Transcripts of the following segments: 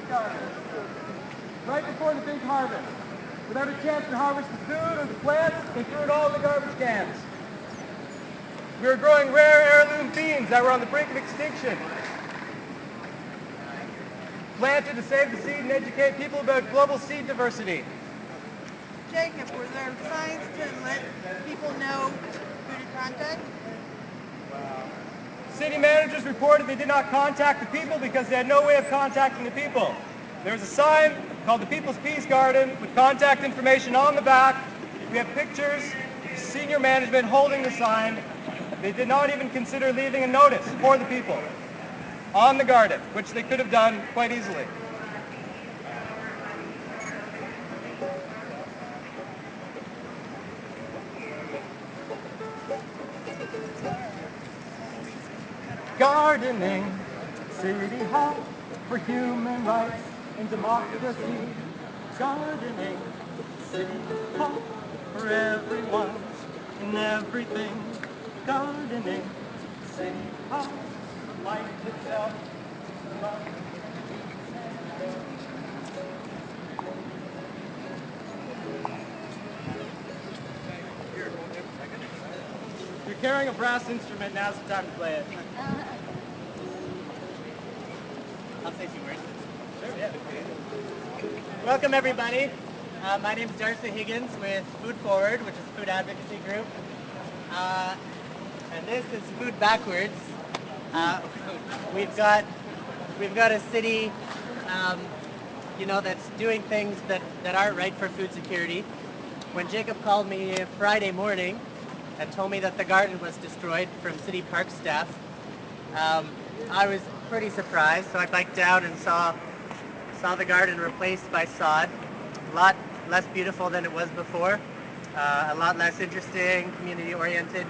garden, right before the big harvest. Without a chance to harvest the food or the plants, they threw it all in the garbage cans. We were growing rare heirloom beans that were on the brink of extinction. Planted to save the seed and educate people about global seed diversity. Jacob, were there signs to let people know who to contact? City managers reported they did not contact the people because they had no way of contacting the people. There was a sign called the People's Peace Garden with contact information on the back. We have pictures of senior management holding the sign. They did not even consider leaving a notice for the people on the garden, which they could have done quite easily. Gardening, City Hall for human rights and democracy. Gardening, City Hall for everyone and everything. Gardening, City Hall for life itself. You're carrying a brass instrument, now's the time to play it. I'll say two words. Sure, yeah. Welcome everybody. My name is Darcy Higgins with Food Forward, which is a food advocacy group. And this is Food Backwards. We've got a city, that's doing things that aren't right for food security. When Jacob called me Friday morning and told me that the garden was destroyed from city park staff, I was pretty surprised. So I biked down and saw the garden replaced by sod. A lot less beautiful than it was before. A lot less interesting, community oriented.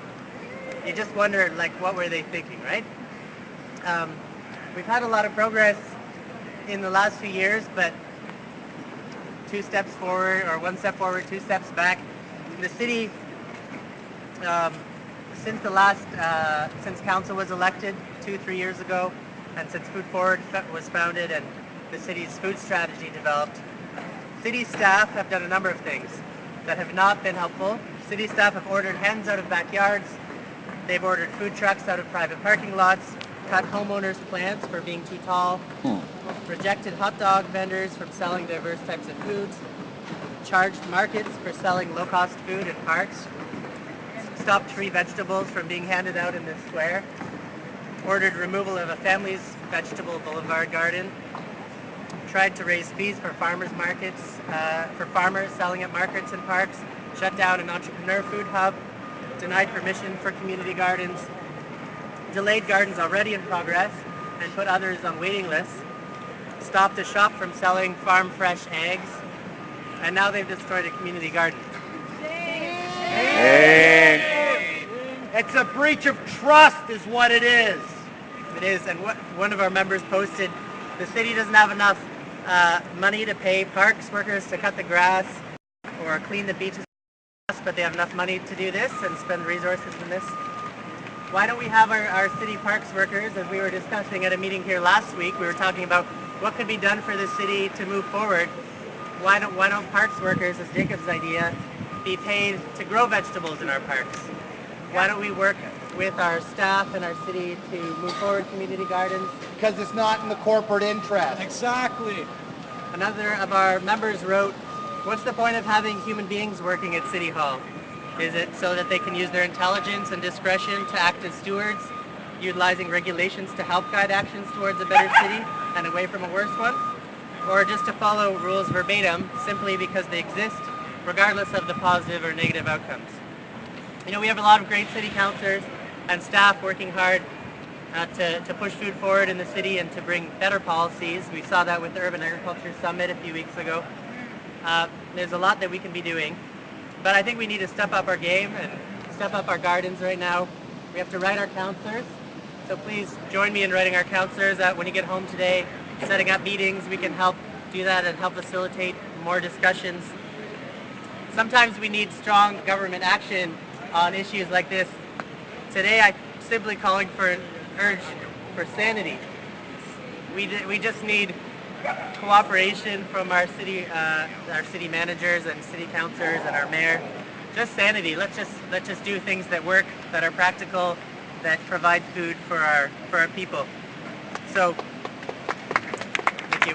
You just wonder, what were they thinking, right? We've had a lot of progress in the last few years, but 2 steps forward, or 1 step forward, 2 steps back. The city, since council was elected 2-3 years ago, and since Food Forward was founded and the city's food strategy developed, city staff have done a number of things that have not been helpful. City staff have ordered hens out of backyards. They've ordered food trucks out of private parking lots, cut homeowners' plants for being too tall, rejected hot dog vendors from selling diverse types of foods, charged markets for selling low-cost food in parks, stopped free vegetables from being handed out in the square, ordered removal of a family's vegetable boulevard garden, tried to raise fees for farmers markets, for farmers selling at markets and parks, shut down an entrepreneur food hub, denied permission for community gardens, delayed gardens already in progress and put others on waiting lists, stopped a shop from selling farm fresh eggs, and now they've destroyed a community garden. It's a breach of trust is what it is. It is, and one of our members posted, the city doesn't have enough money to pay parks workers to cut the grass or clean the beaches, but they have enough money to do this and spend resources in this. Why don't we have our city parks workers, as we were discussing at a meeting here last week, we were talking about what could be done for the city to move forward. Why don't parks workers, as Jacob's idea, be paid to grow vegetables in our parks? Why don't we work with our staff and our city to move forward community gardens? Because it's not in the corporate interest. Exactly. Another of our members wrote, what's the point of having human beings working at City Hall? Is it so that they can use their intelligence and discretion to act as stewards, utilizing regulations to help guide actions towards a better city and away from a worse one? Or just to follow rules verbatim simply because they exist, regardless of the positive or negative outcomes? We have a lot of great city councilors and staff working hard to push food forward in the city and to bring better policies. We saw that with the Urban Agriculture Summit a few weeks ago. There's a lot that we can be doing, but I think we need to step up our game and step up our gardens right now. We have to write our councilors, so please join me in writing our councilors. When you get home today, setting up meetings, we can help do that and help facilitate more discussions. Sometimes we need strong government action on issues like this. Today I'm simply calling for an urge for sanity. We just need cooperation from our city managers and city councilors and our mayor. Just sanity. Let's just do things that work, that are practical, that provide food for our people. So, thank you.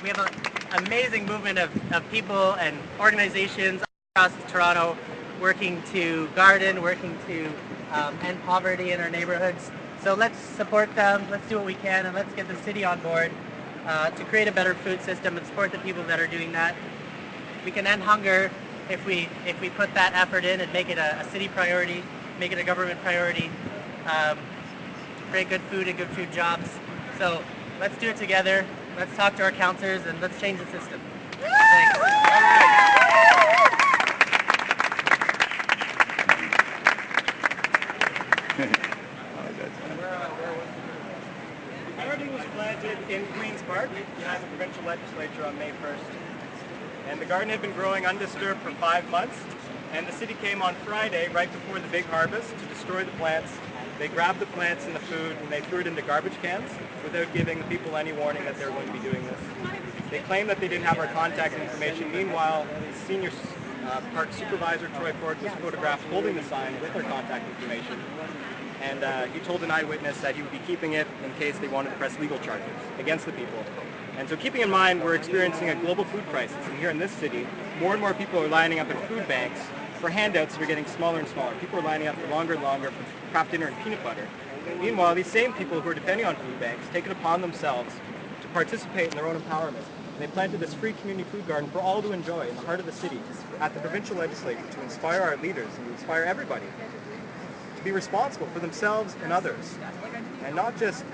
We have an amazing movement of people and organizations across Toronto working to garden, working to end poverty in our neighborhoods. So let's support them, let's do what we can, and let's get the city on board to create a better food system and support the people that are doing that. We can end hunger if we put that effort in and make it a city priority, make it a government priority, create good food and good food jobs. So let's do it together. Let's talk to our councillors and let's change the system. Thanks. Garden was planted in Queen's Park behind the provincial legislature on May 1st. And the garden had been growing undisturbed for 5 months. And the city came on Friday, right before the big harvest, to destroy the plants. They grabbed the plants and the food and they threw it into garbage cans without giving the people any warning that they were going to be doing this. They claimed that they didn't have our contact information. Meanwhile, the senior park supervisor, Troy Ford, was photographed holding the sign with our contact information. And he told an eyewitness that he would be keeping it in case they wanted to press legal charges against the people. And so keeping in mind we're experiencing a global food crisis, and here in this city, more and more people are lining up at food banks for handouts that are getting smaller and smaller. People are lining up for longer and longer for Kraft Dinner and peanut butter. Meanwhile, these same people who are depending on food banks take it upon themselves to participate in their own empowerment. And they planted this free community food garden for all to enjoy in the heart of the city at the provincial legislature to inspire our leaders and to inspire everybody to be responsible for themselves and others. And not just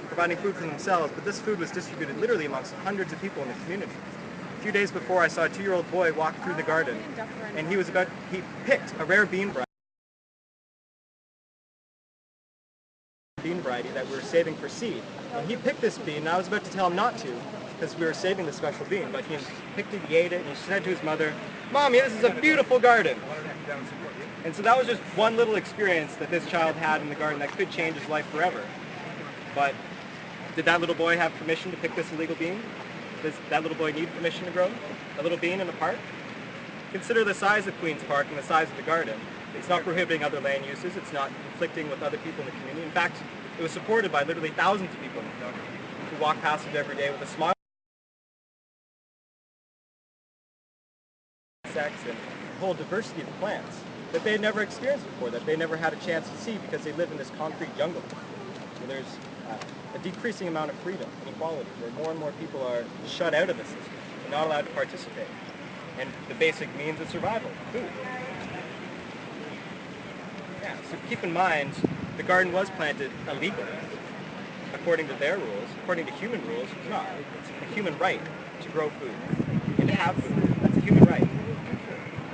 providing food for themselves, but this food was distributed literally amongst hundreds of people in the community. A few days before, I saw a 2-year-old boy walk through the garden, and he picked a rare bean variety that we were saving for seed. And he picked this bean, and I was about to tell him not to, because we were saving the special bean, but he picked it, he ate it, and he said to his mother, "Mommy, this is a beautiful garden." And so that was just one little experience that this child had in the garden that could change his life forever. But did that little boy have permission to pick this illegal bean? Does that little boy need permission to grow a little bean in the park? Consider the size of Queen's Park and the size of the garden. It's not prohibiting other land uses. It's not conflicting with other people in the community. In fact, it was supported by literally thousands of people who walk past it every day with a smile. Insects and the whole diversity of plants that they had never experienced before, that they never had a chance to see because they live in this concrete jungle. Where there's a decreasing amount of freedom and equality, where more and more people are shut out of the system and not allowed to participate. And the basic means of survival, food. Yeah, so keep in mind, the garden was planted illegally. According to their rules, according to human rules, it's not. It's a human right to grow food and to have food. That's a human right.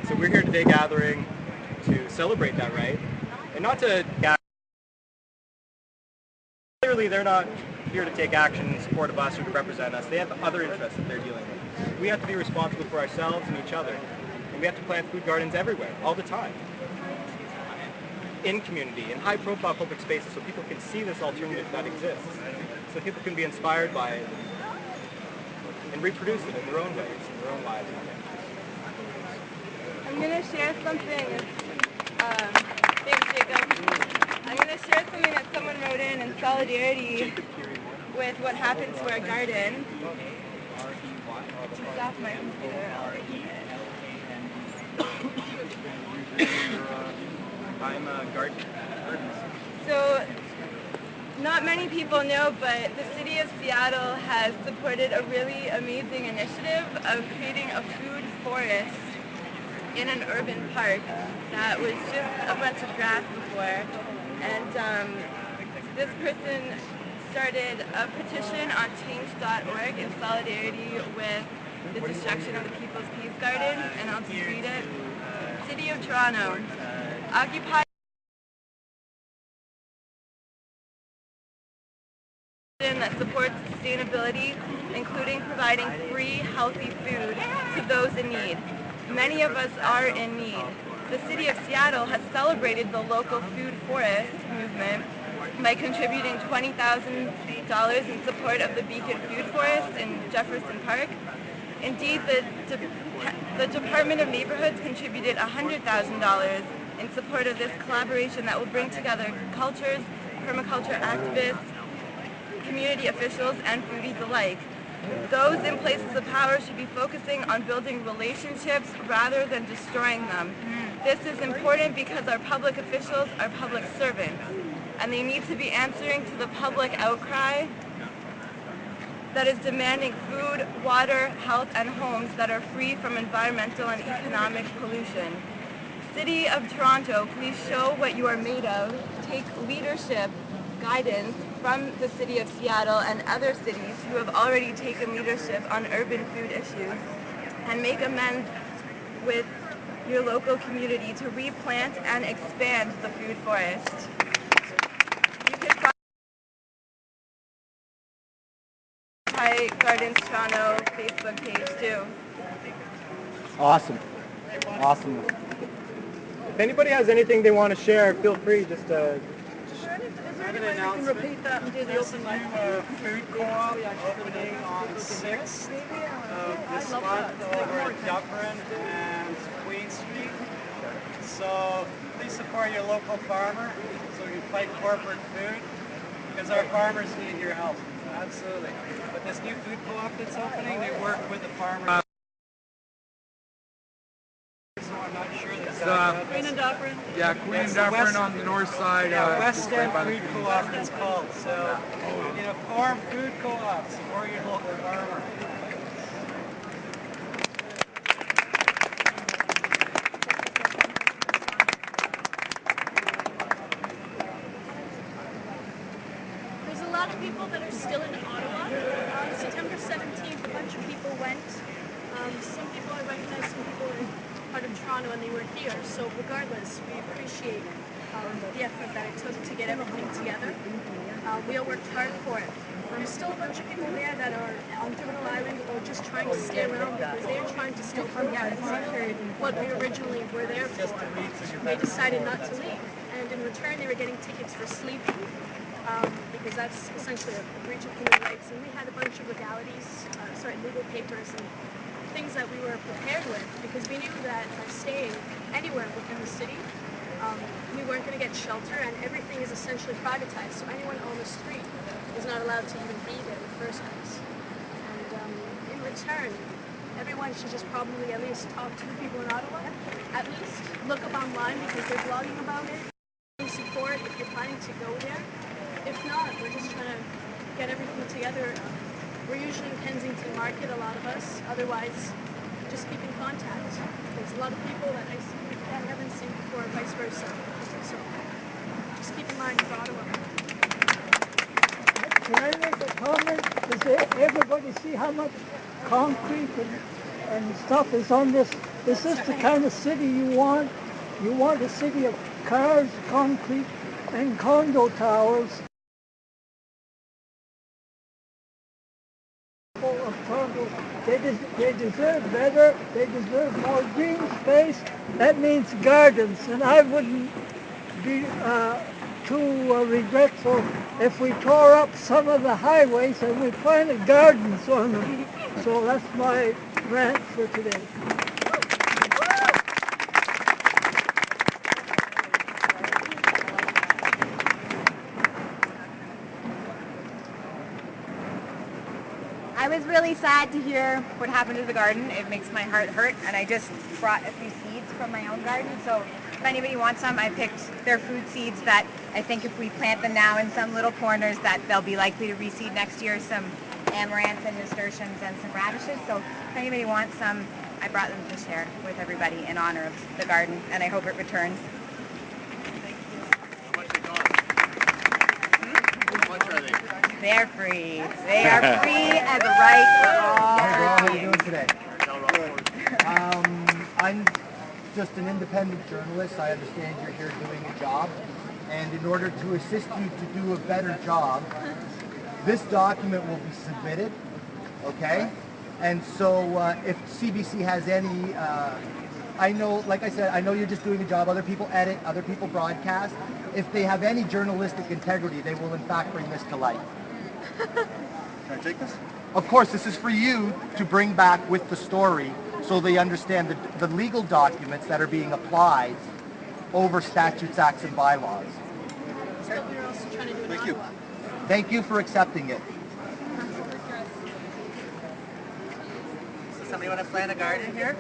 So we're here today gathering to celebrate that right, and not to gather. Clearly, they're not here to take action in support of us or to represent us. They have other interests that they're dealing with. We have to be responsible for ourselves and each other, and we have to plant food gardens everywhere, all the time. In community, in high-profile public spaces, so people can see this alternative that exists, so people can be inspired by it and reproduce it in their own ways, in their own lives. I'm going to share something. Thanks, Jacob. I'm going to share something that someone wrote in solidarity with what happened to our garden. It's off my computer. I'm a gardener. So, not many people know, but the city of Seattle has supported a really amazing initiative of creating a food forest in an urban park that was just a bunch of grass before. And this person started a petition on change.org in solidarity with the destruction of the People's Peace Garden, and I'll just read it. City of Toronto. Occupy that supports sustainability, including providing free, healthy food to those in need. Many of us are in need. The City of Seattle has celebrated the local food forest movement by contributing $20,000 in support of the Beacon Food Forest in Jefferson Park. Indeed, the Department of Neighborhoods contributed $100,000 in support of this collaboration that will bring together cultures, permaculture activists, community officials, and foodies alike. Those in places of power should be focusing on building relationships rather than destroying them. This is important because our public officials are public servants, and they need to be answering to the public outcry that is demanding food, water, health, and homes that are free from environmental and economic pollution. City of Toronto, please show what you are made of. Take leadership, guidance from the City of Seattle and other cities who have already taken leadership on urban food issues, and make amends with your local community to replant and expand the food forest. You can find Hi Gardens Toronto Facebook page too. Awesome. Awesome. If anybody has anything they want to share, feel free just to... Repeat that and do the open mic. Food co-op opening on the 6th of this month over at Dufferin and Queen Street. So please support your local farmer so we can fight corporate food, because our farmers need your help. Absolutely. But this new food co-op that's opening, they work with the farmers. So I'm not sure that's Queen and Dufferin. Yeah, Queen and Dufferin on the north side. Yeah, West End Food Co-op it's called. So, farm food co-op, support your local farmer. There's a lot of people that are still in Ottawa. On September 17th, a bunch of people went. Some people I recognize, some people are part of Toronto and they were here. So regardless, we appreciate the effort that it took to get everything together. We all worked hard for it. There's still a bunch of people there that are on Terminal Island or just trying to stay around because they're trying to still forget what we originally were there for. They decided not to leave. And in return, they were getting tickets for sleeping. Because that's essentially a breach of human rights. And we had a bunch of legalities, legal papers and things that we were prepared with because we knew that by staying anywhere within the city, we weren't going to get shelter, and everything is essentially privatized. So anyone on the street is not allowed to even be there in the first place. And in return, everyone should just probably at least talk to the people in Ottawa, at least look up online because they're blogging about it. Support if you're planning to go there. If not, we're just trying to get everything together. We're usually in Kensington Market, a lot of us. Otherwise, just keep in contact. There's a lot of people that I see that I haven't seen before, and vice versa. So just keep in mind for Ottawa. Can I make a comment? Does everybody see how much concrete and stuff is on this? Is this the kind of city you want? You want a city of cars, concrete, and condo towers. Of Toronto. They deserve better. They deserve more green space. That means gardens, and I wouldn't be too regretful if we tore up some of the highways and we planted gardens on them. So that's my rant for today. I was really sad to hear what happened to the garden. It makes my heart hurt, and I just brought a few seeds from my own garden. So if anybody wants some, I picked their food seeds that I think if we plant them now in some little corners that they'll be likely to reseed next year, some amaranths and nasturtiums and some radishes. So if anybody wants some, I brought them to share with everybody in honor of the garden, and I hope it returns. They're free. They are free as a right for all. How are you doing today? I'm just an independent journalist. I understand you're here doing a job. And in order to assist you to do a better job, this document will be submitted, okay? And so if CBC has any I know, like I said, I know you're just doing a job. Other people edit, other people broadcast. If they have any journalistic integrity, they will in fact bring this to light. Can I take this? Of course, this is for you to bring back with the story so they understand the legal documents that are being applied over statutes, acts, and bylaws. Thank you. Thank you for accepting it. So somebody want to plant a garden here?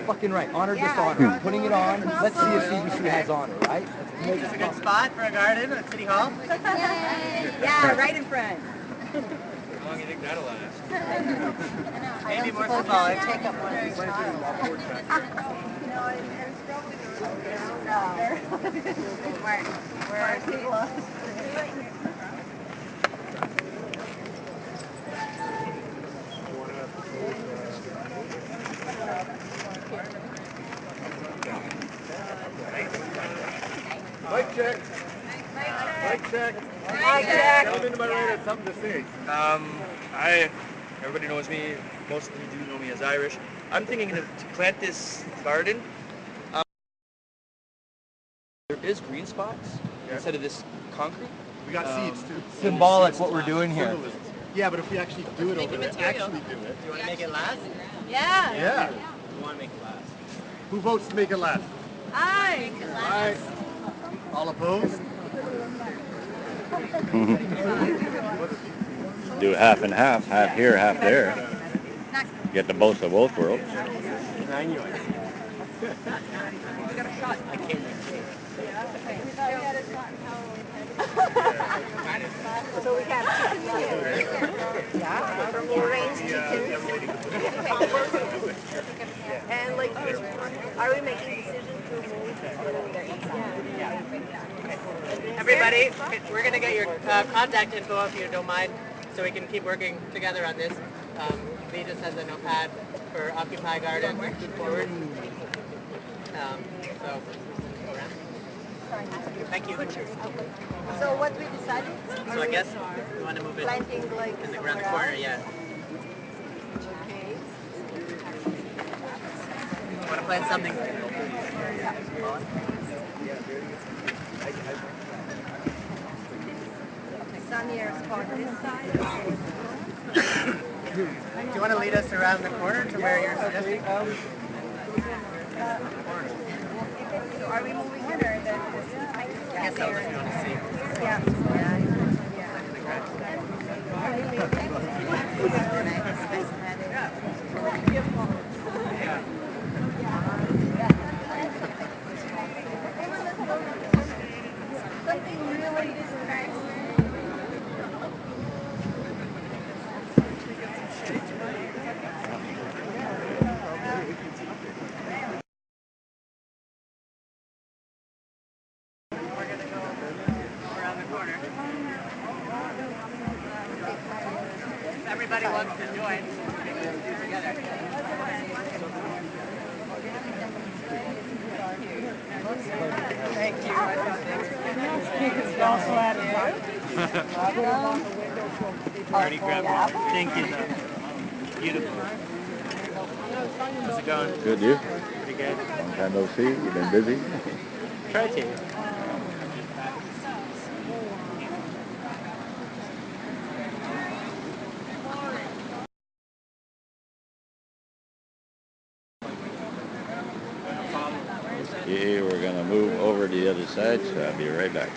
Fucking right. Honor, dishonor. Putting it on. Let's see if CBC has honor, right? Is this a good spot for a garden at City Hall? Yeah, right in front. How long do you think that'll last? Maybe more symbolic. Take up one of these tiles. Mic check. Mic check. Come into my radar, something to say. Everybody knows me. Most of you do know me as Irish. I'm thinking to plant this garden. There is green spots instead of this concrete. We got seeds too. Symbolic what we're doing here. Symbolism. Yeah, but if we actually do it over there, actually do it. Do you want to make it last? Yeah. Yeah. We want to make it last. Who votes to make it last? Aye. Aye. All opposed? Do half and half, half here, half there. Get the most of both worlds. So we have chickens here. Yeah. Arranged chickens. And like, are we making decisions to move to their Everybody, we're going to get your contact info if you don't mind, so we can keep working together on this. Lee just has a notepad for Occupy Garden, Food Forward. So, thank you. So what we decided? So I guess we want to move it Planting like in the ground corner, yeah. Okay. Want to plant something? Sunnier spot this side. Do you want to lead us around the corner to where you're suggesting? So are we moving it or the I guess that's what you want to see. Yeah. Something really distracting. If everybody wants to join, we can do together. Thank you. It's also added. Already grabbed one. Thank you, though. Beautiful. How's it going? Good, you? Pretty good. Long time no see. You've been busy. Try to. Yeah, we're gonna move over to the other side, so I'll be right back.